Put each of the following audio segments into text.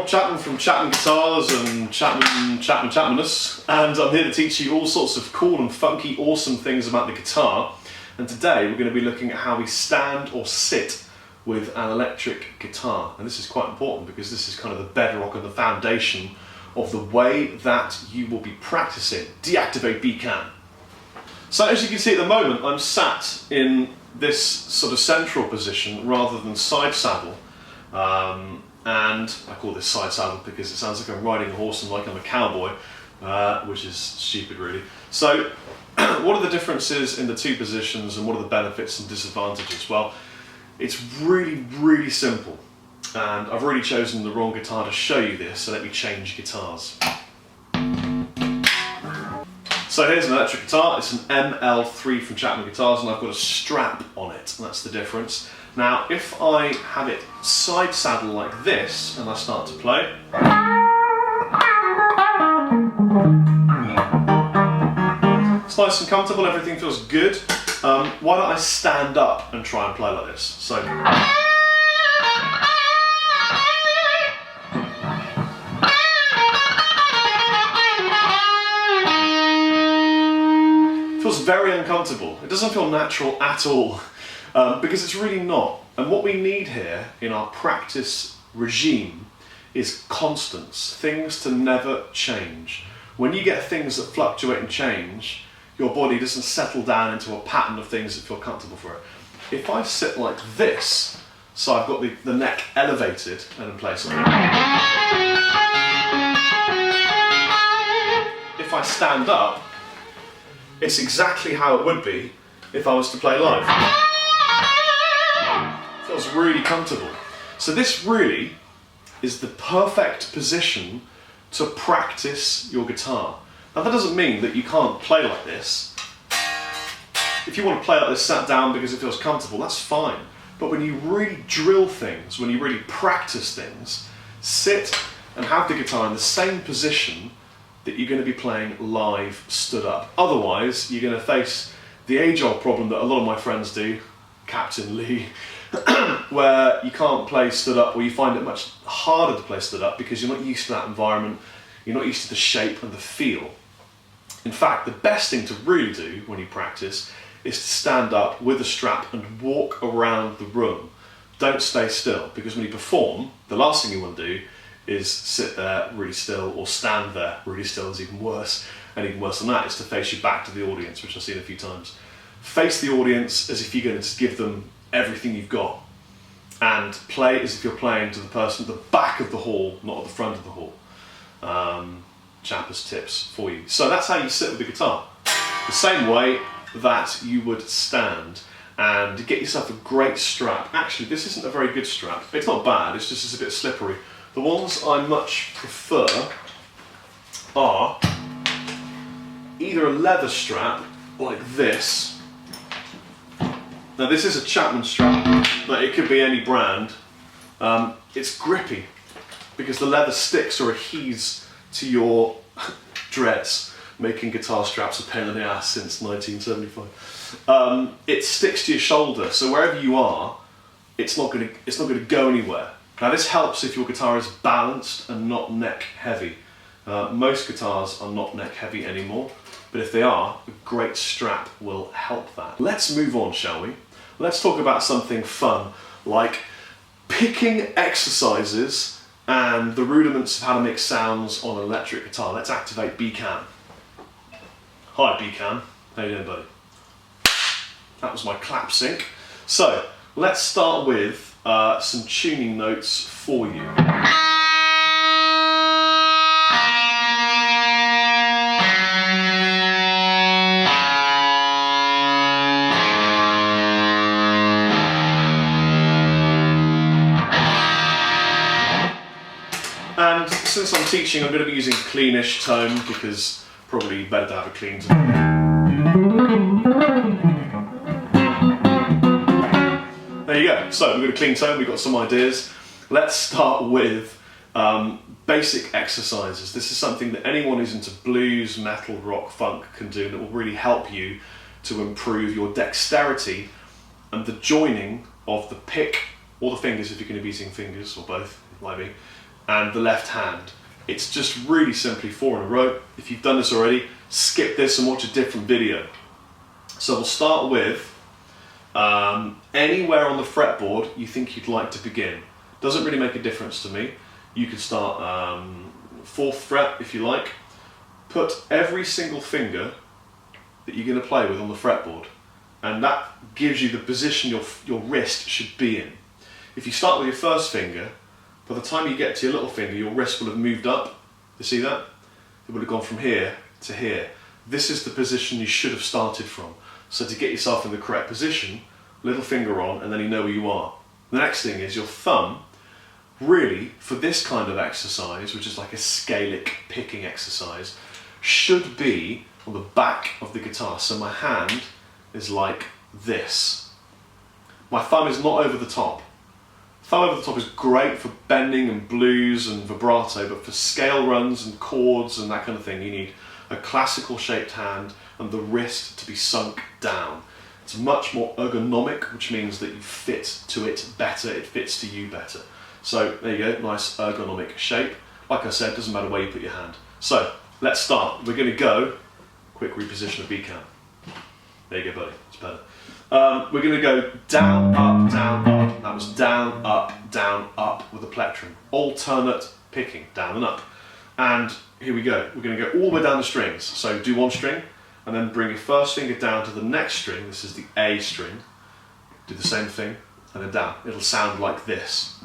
Chapman from Chapman Guitars and Chapmanus, and I'm here to teach you all sorts of cool and funky, awesome things about the guitar. And today we're going to be looking at how we stand or sit with an electric guitar. And this is quite important because this is kind of the bedrock and the foundation of the way that you will be practicing. Deactivate BadCat. So as you can see at the moment, I'm sat in this sort of central position rather than side saddle. And I call this side saddle because it sounds like I'm riding a horse and like I'm a cowboy, which is stupid really. So what are the differences in the two positions and what are the benefits and disadvantages? Well, it's really simple, and I've already chosen the wrong guitar to show you this, so let me change guitars. So here's an electric guitar. It's an ML3 from Chapman Guitars, and I've got a strap on it, and that's the difference. Now, if I have it side saddle like this, and I start to play, it's nice and comfortable, everything feels good. Why don't I stand up and try and play like this? So. It feels very uncomfortable. It doesn't feel natural at all. Because it's really not. And what we need here in our practice regime is constants, things to never change. When you get things that fluctuate and change, your body doesn't settle down into a pattern of things that feel comfortable for it. If I sit like this, so I've got the neck elevated and in place like that. If I stand up, it's exactly how it would be if I was to play live. Feels really comfortable. So this really is the perfect position to practice your guitar. Now that doesn't mean that you can't play like this. If you want to play like this sat down because it feels comfortable, that's fine. But when you really drill things, when you really practice things, sit and have the guitar in the same position that you're going to be playing live stood up. Otherwise, you're going to face the age-old problem that a lot of my friends do, Captain Lee, where you can't play stood up, or you find it much harder to play stood up because you're not used to that environment, you're not used to the shape and the feel. In fact, the best thing to really do when you practice is to stand up with a strap and walk around the room. Don't stay still, because when you perform, the last thing you want to do is sit there really still, or stand there really still is even worse. And even worse than that is to face your back to the audience, which I've seen a few times. Face the audience as if you're going to give them everything you've got, and play as if you're playing to the person at the back of the hall, not at the front of the hall. Chappers tips for you. So that's how you sit with the guitar. The same way that you would stand, and get yourself a great strap. Actually, this isn't a very good strap. It's not bad, it's just a bit slippery. The ones I much prefer are either a leather strap like this. Now this is a Chapman strap, but it could be any brand. It's grippy because the leather sticks or adheres to your dreads, making guitar straps a pain in the ass since 1975. It sticks to your shoulder, so wherever you are, it's not going to go anywhere. Now this helps if your guitar is balanced and not neck heavy. Most guitars are not neck heavy anymore, but if they are, a great strap will help that. Let's move on, shall we? Let's talk about something fun, like picking exercises and the rudiments of how to make sounds on an electric guitar. Let's activate BadCat. Hi BadCat, how you doing, buddy? That was my clap sync. So let's start with some tuning notes for you. And since I'm teaching, I'm going to be using a cleanish tone because probably better to have a clean tone. There you go. So we've got a clean tone, we've got some ideas. Let's start with basic exercises. This is something that anyone who's into blues, metal, rock, funk can do that will really help you to improve your dexterity and the joining of the pick or the fingers, if you're going to be using fingers or both, like me, and the left hand. It's just really simply 4 in a row. If you've done this already, skip this and watch a different video. So we'll start with anywhere on the fretboard you think you'd like to begin. Doesn't really make a difference to me. You could start 4th fret if you like. Put every single finger that you're going to play with on the fretboard, and that gives you the position your wrist should be in. If you start with your first finger, by the time you get to your little finger, your wrist will have moved up. You see that? It would have gone from here to here. This is the position you should have started from. So to get yourself in the correct position, little finger on, and then you know where you are. The next thing is your thumb. Really, for this kind of exercise, which is like a scalic picking exercise, should be on the back of the guitar. So my hand is like this. My thumb is not over the top. Thumb over the top is great for bending and blues and vibrato, but for scale runs and chords and that kind of thing, you need a classical shaped hand and the wrist to be sunk down. It's much more ergonomic, which means that you fit to it better, it fits to you better. So there you go, nice ergonomic shape. Like I said, doesn't matter where you put your hand. So let's start. We're going to go, quick reposition of BadCat. There you go, buddy, it's better. We're going to go down, up, down, up. That was down, up with the plectrum. Alternate picking, down and up. And here we go. We're going to go all the way down the strings. So do one string, and then bring your first finger down to the next string. This is the A string. Do the same thing, and then down. It'll sound like this.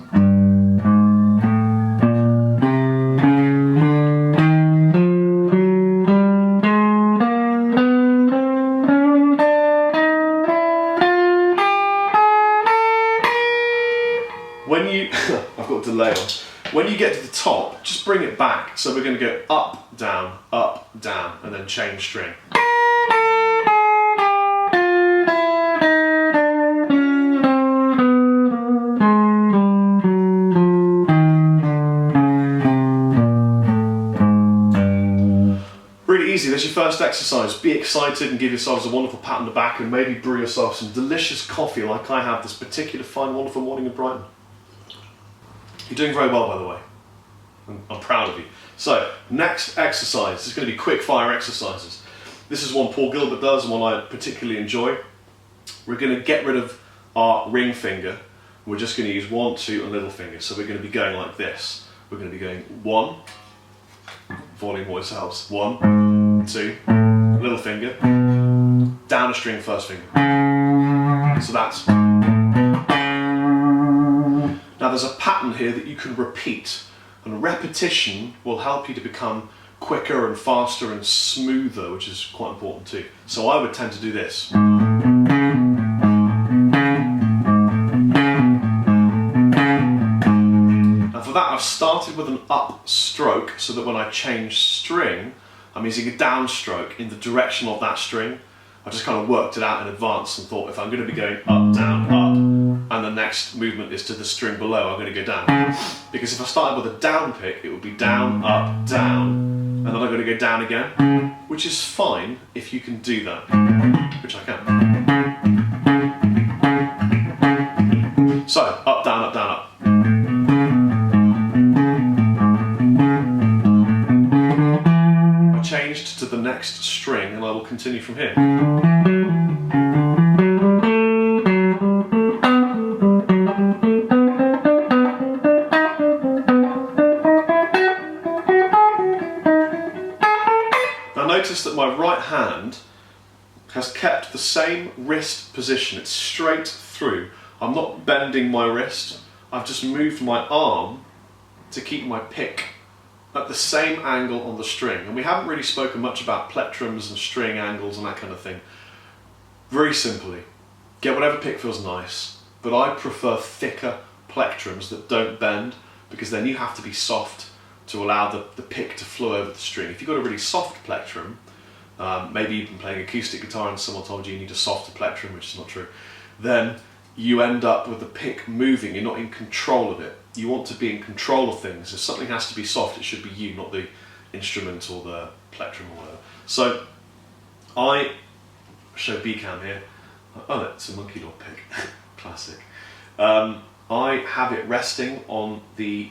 When you, I've got a delay on. When you get to the top, just bring it back. So we're going to go up, down, and then change string. Really easy, that's your first exercise. Be excited and give yourselves a wonderful pat on the back, and maybe brew yourself some delicious coffee like I have this particular fine, wonderful morning in Brighton. You're doing very well, by the way. I'm proud of you. So, next exercise. This is going to be quick fire exercises. This is one Paul Gilbert does and one I particularly enjoy. We're going to get rid of our ring finger. We're just going to use 1, 2 and little finger. So we're going to be going like this. We're going to be going 1, volume voice helps, 1, 2, little finger, down a string, first finger. So that's... Now there's a pattern here that you can repeat, and repetition will help you to become quicker and faster and smoother, which is quite important too. So I would tend to do this. And for that I've started with an up stroke, so that when I change string, I'm using a down stroke in the direction of that string. I just kind of worked it out in advance and thought, if I'm going to be going up, down, up, and the next movement is to the string below, I'm going to go down. Because if I started with a down pick, it would be down, up, down, and then I'm going to go down again, which is fine if you can do that, which I can. So, up, down, up, down, up. I changed to the next string and I will continue from here. Notice that my right hand has kept the same wrist position. It's straight through. I'm not bending my wrist. I've just moved my arm to keep my pick at the same angle on the string. And we haven't really spoken much about plectrums and string angles and that kind of thing. Very simply, get whatever pick feels nice, but I prefer thicker plectrums that don't bend, because then you have to be soft to allow the pick to flow over the string. If you've got a really soft plectrum, maybe you've been playing acoustic guitar and someone told you need a softer plectrum, which is not true, then you end up with the pick moving. You're not in control of it. You want to be in control of things. If something has to be soft, it should be you, not the instrument or the plectrum or whatever. So I show BCam here. Oh, it's a monkey dog pick. Classic. I have it resting on the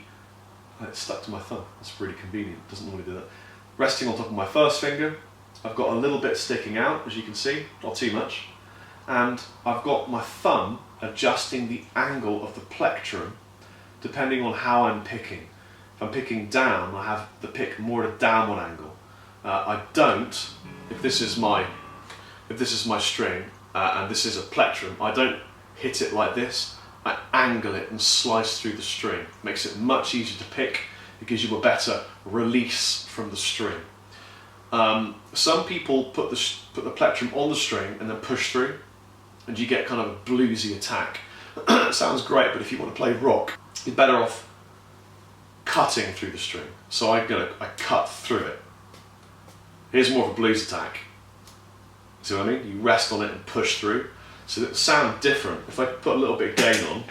and it's stuck to my thumb. That's really convenient, doesn't normally do that. Resting on top of my first finger, I've got a little bit sticking out, as you can see, not too much. And I've got my thumb adjusting the angle of the plectrum depending on how I'm picking. If I'm picking down, I have the pick more at a downward angle. I don't, if this is my string and this is a plectrum, I don't hit it like this. I angle it and slice through the string. It makes it much easier to pick. It gives you a better release from the string. Some people put the plectrum on the string and then push through, and you get kind of a bluesy attack. It sounds great, but if you want to play rock, you're better off cutting through the string. So I cut through it. Here's more of a blues attack. See what I mean? You rest on it and push through. So it sound different. If I put a little bit of gain on,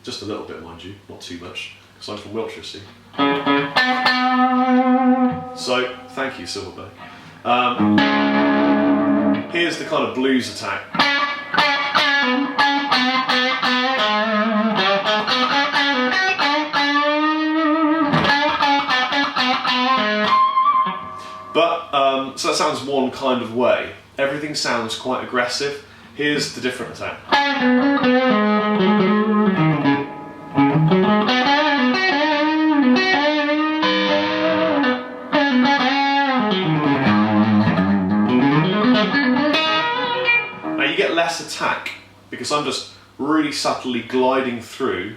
just a little bit mind you, not too much, because I'm from Wiltshire, see? So, thank you, Silverberg. Here's the kind of blues attack. But, so that sounds one kind of way. Everything sounds quite aggressive. Here's the different attack. Now you get less attack because I'm just really subtly gliding through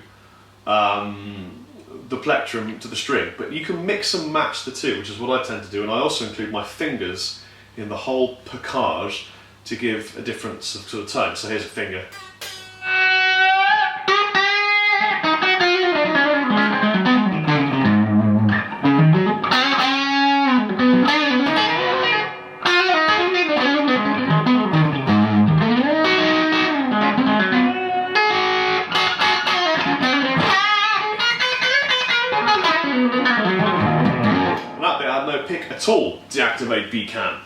the plectrum to the string, but you can mix and match the two, which is what I tend to do, and I also include my fingers in the whole piquage to give a different sort of tone. So here's a finger. And that bit I had no pick at all to activate BadCat.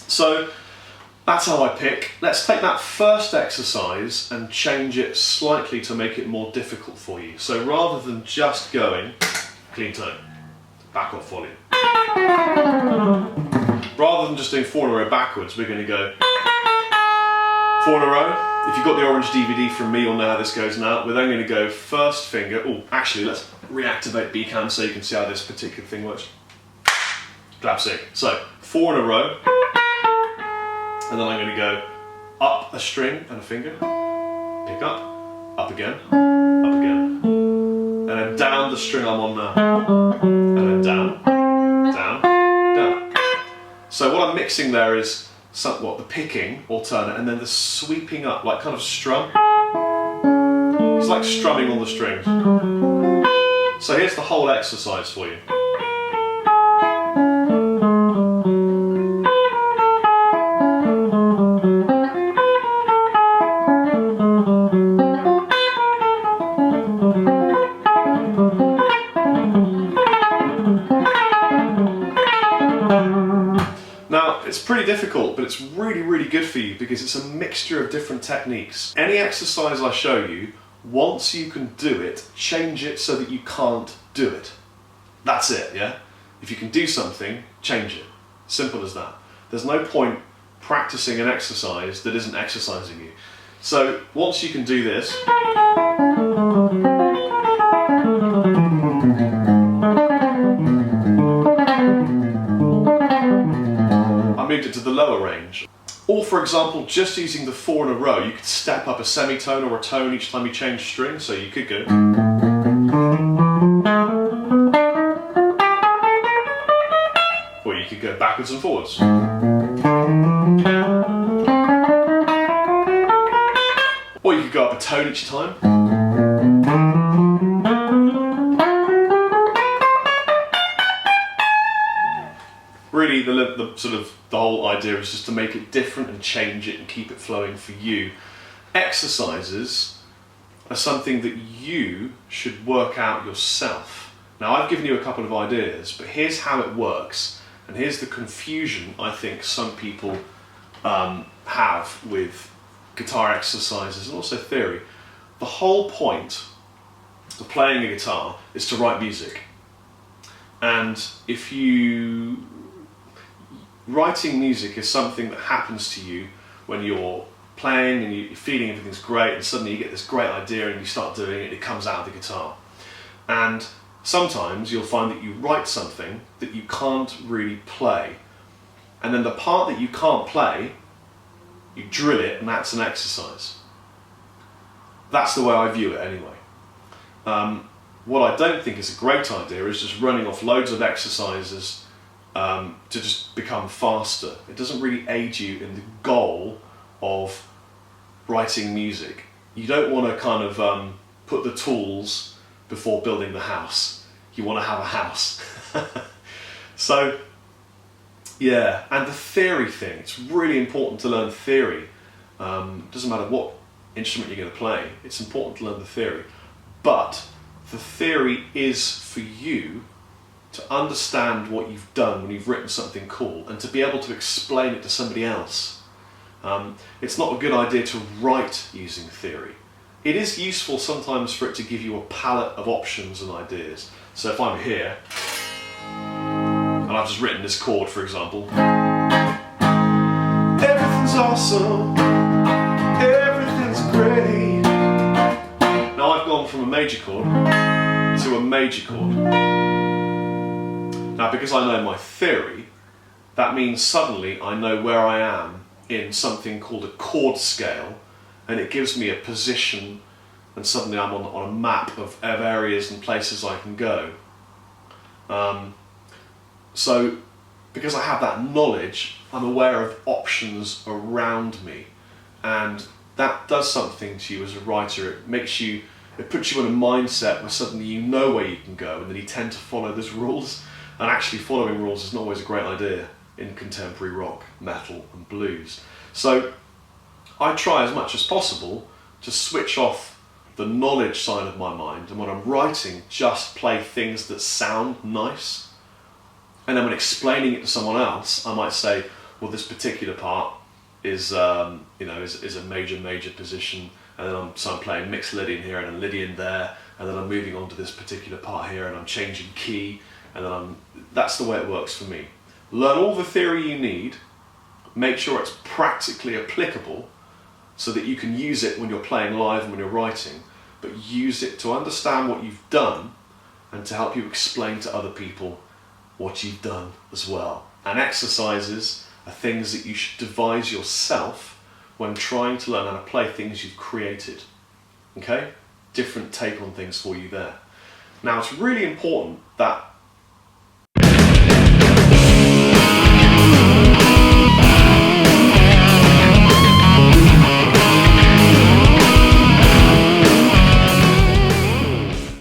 So that's how I pick. Let's take that first exercise and change it slightly to make it more difficult for you. So rather than just going clean tone, back off volume. Rather than just doing 4 in a row backwards, we're going to go 4 in a row. If you've got the orange DVD from me, you'll know how this goes now. We're then going to go first finger. Oh, actually, let's reactivate BadCat so you can see how this particular thing works. Clap sig. So 4 in a row. And then I'm going to go up a string and a finger, pick up again, and then down the string I'm on now, and then down, down, down. So what I'm mixing there is somewhat the picking alternate and then the sweeping up, like kind of strum. It's like strumming on the strings. So here's the whole exercise for you. It's pretty difficult, but it's really, really good for you because it's a mixture of different techniques. Any exercise I show you, once you can do it, change it so that you can't do it. That's it, yeah? If you can do something, change it. Simple as that. There's no point practicing an exercise that isn't exercising you. So once you can do this, I moved it to the lower range. Or for example, just using the 4 in a row, you could step up a semitone or a tone each time you change string, so you could go. Or you could go backwards and forwards. Or you could go up a tone each time. Really, the sort of the whole idea is just to make it different and change it and keep it flowing for you. Exercises are something that you should work out yourself. Now, I've given you a couple of ideas, but here's how it works, and here's the confusion I think some people have with guitar exercises and also theory. The whole point of playing a guitar is to write music. And if you... Writing music is something that happens to you when you're playing and you're feeling everything's great, and suddenly you get this great idea and you start doing it and it comes out of the guitar. And sometimes you'll find that you write something that you can't really play, and then the part that you can't play, you drill it, and that's an exercise. That's the way I view it anyway. What I don't think is a great idea is just running off loads of exercises to just become faster. It doesn't really aid you in the goal of writing music. You don't want to kind of put the tools before building the house. You want to have a house. So, yeah, and the theory thing, it's really important to learn theory. Doesn't matter what instrument you're going to play, it's important to learn the theory. But the theory is for you to understand what you've done when you've written something cool, and to be able to explain it to somebody else. It's not a good idea to write using theory. It is useful sometimes for it to give you a palette of options and ideas. So if I'm here, and I've just written this chord, for example, everything's awesome, everything's great. Now I've gone from a major chord to a major chord. Now, because I know my theory, that means suddenly I know where I am in something called a chord scale, and it gives me a position, and suddenly I'm on a map of areas and places I can go. So, because I have that knowledge, I'm aware of options around me, and that does something to you as a writer. It puts you in a mindset where suddenly you know where you can go, and then you tend to follow those rules. And actually following rules is not always a great idea in contemporary rock, metal and blues. So I try as much as possible to switch off the knowledge side of my mind, and when I'm writing, just play things that sound nice. And then when explaining it to someone else, I might say, well, this particular part is a major position, and then I'm playing mixed Lydian here and a Lydian there, and then I'm moving on to this particular part here and I'm changing key. And then that's the way it works for me. Learn all the theory you need, make sure it's practically applicable so that you can use it when you're playing live and when you're writing, but use it to understand what you've done and to help you explain to other people what you've done as well. And exercises are things that you should devise yourself when trying to learn how to play things you've created. Okay? Different take on things for you there. Now, it's really important that